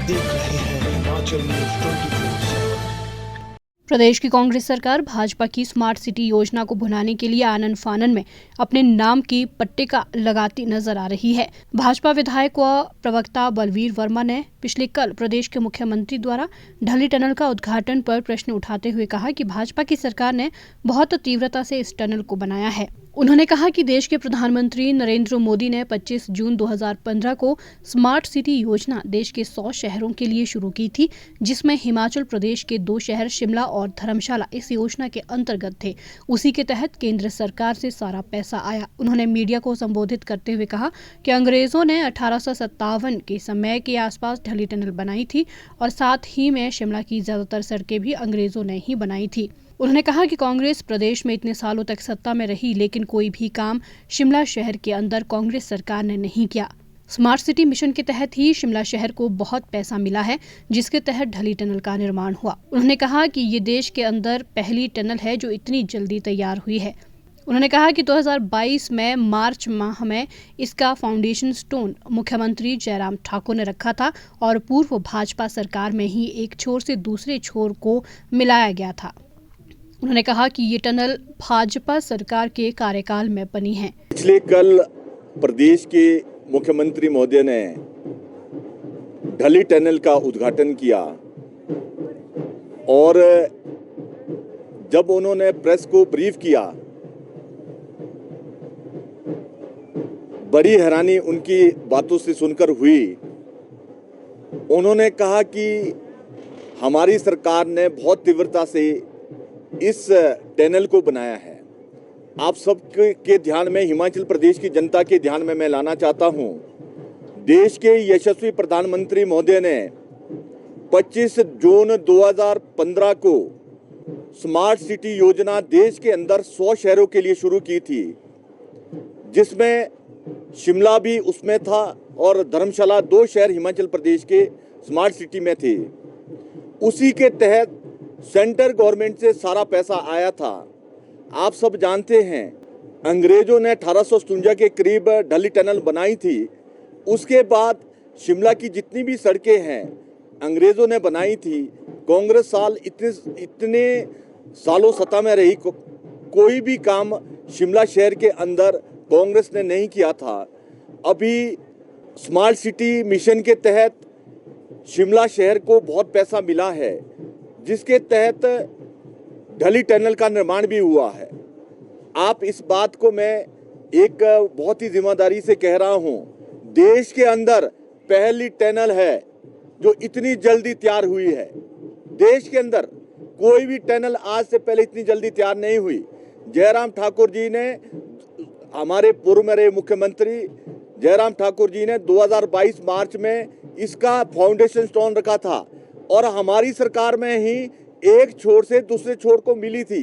देख रहे हैं हिमाचल न्यूज 24/7। प्रदेश की कांग्रेस सरकार भाजपा की स्मार्ट सिटी योजना को भुनाने के लिए आनन फानन में अपने नाम की पट्टिका लगाती नजर आ रही है। भाजपा विधायक व प्रवक्ता बलवीर वर्मा ने पिछले कल प्रदेश के मुख्यमंत्री द्वारा ढली टनल का उद्घाटन पर प्रश्न उठाते हुए कहा कि भाजपा की सरकार ने बहुत तीव्रता से इस टनल को बनाया है। उन्होंने कहा कि देश के प्रधानमंत्री नरेंद्र मोदी ने 25 जून 2015 को स्मार्ट सिटी योजना देश के 100 शहरों के लिए शुरू की थी, जिसमें हिमाचल प्रदेश के 2 शहर शिमला और धर्मशाला इस योजना के अंतर्गत थे। उसी के तहत केंद्र सरकार से सारा पैसा आया। उन्होंने मीडिया को संबोधित करते हुए कहा कि अंग्रेजों ने 1857 के समय के आसपास ढली टनल बनाई थी और साथ ही में शिमला की ज्यादातर सड़कें भी अंग्रेजों ने ही बनाई थी। उन्होंने कहा कि कांग्रेस प्रदेश में इतने सालों तक सत्ता में रही, लेकिन कोई भी काम शिमला शहर के अंदर कांग्रेस सरकार ने नहीं किया। स्मार्ट सिटी मिशन के तहत ही शिमला शहर को बहुत पैसा मिला है, जिसके तहत ढली टनल का निर्माण हुआ। उन्होंने कहा कि ये देश के अंदर पहली टनल है जो इतनी जल्दी तैयार हुई है। उन्होंने कहा कि 2022 में मार्च माह में इसका फाउंडेशन स्टोन मुख्यमंत्री जयराम ठाकुर ने रखा था और पूर्व भाजपा सरकार में ही एक छोर से दूसरे छोर को मिलाया गया था। उन्होंने कहा कि ये टनल भाजपा सरकार के कार्यकाल में बनी है। पिछले कल प्रदेश के मुख्यमंत्री महोदय ने ढली टनल का उद्घाटन किया और जब उन्होंने प्रेस को ब्रीफ किया, बड़ी हैरानी उनकी बातों से सुनकर हुई। उन्होंने कहा कि हमारी सरकार ने बहुत तीव्रता से इस टनल को बनाया है। आप सबके ध्यान में, हिमाचल प्रदेश की जनता के ध्यान में मैं लाना चाहता हूं, देश के यशस्वी प्रधानमंत्री महोदय ने 25 जून 2015 को स्मार्ट सिटी योजना देश के अंदर 100 शहरों के लिए शुरू की थी, जिसमें शिमला भी उसमें था और धर्मशाला 2 शहर हिमाचल प्रदेश के स्मार्ट सिटी में थे। उसी के तहत सेंटर गवर्नमेंट से सारा पैसा आया था। आप सब जानते हैं, अंग्रेजों ने 1857 के करीब ढली टनल बनाई थी। उसके बाद शिमला की जितनी भी सड़कें हैं अंग्रेजों ने बनाई थी। कांग्रेस साल इतने सालों सत्ता में रही, कोई भी काम शिमला शहर के अंदर कांग्रेस ने नहीं किया था। अभी स्मार्ट सिटी मिशन के तहत शिमला शहर को बहुत पैसा मिला है, जिसके तहत ढली टनल का निर्माण भी हुआ है। आप इस बात को मैं एक बहुत ही जिम्मेदारी से कह रहा हूं, देश के अंदर पहली टनल है जो इतनी जल्दी तैयार हुई है। देश के अंदर कोई भी टनल आज से पहले इतनी जल्दी तैयार नहीं हुई। जयराम ठाकुर जी ने, हमारे पूर्व में रहे मुख्यमंत्री जयराम ठाकुर जी ने 2022 मार्च में इसका फाउंडेशन स्टोन रखा था और हमारी सरकार में ही एक छोर से दूसरे छोर को मिली थी।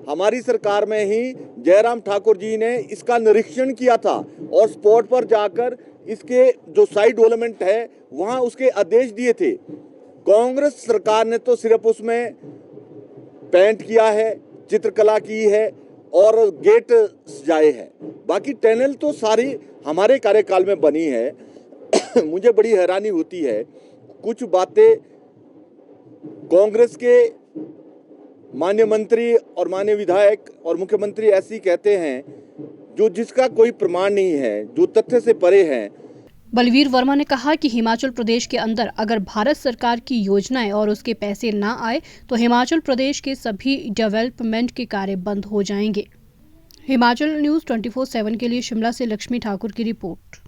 हमारी सरकार में ही जयराम ठाकुर जी ने इसका निरीक्षण किया था और स्पॉट पर जाकर इसके जो साइड डेवलपमेंट है वहां उसके आदेश दिए थे। कांग्रेस सरकार ने तो सिर्फ उसमें पेंट किया है, चित्रकला की है और गेट सजाए हैं। बाकी टनल तो सारी हमारे कार्यकाल में बनी है। मुझे बड़ी हैरानी होती है, कुछ बातें कांग्रेस के माननीय मंत्री और माननीय विधायक और मुख्यमंत्री ऐसी कहते हैं जो जिसका कोई प्रमाण नहीं है, जो तथ्य से परे हैं। बलवीर वर्मा ने कहा कि हिमाचल प्रदेश के अंदर अगर भारत सरकार की योजनाएं और उसके पैसे ना आए तो हिमाचल प्रदेश के सभी डेवलपमेंट के कार्य बंद हो जाएंगे। हिमाचल न्यूज 24/7 के लिए शिमला से लक्ष्मी ठाकुर की रिपोर्ट।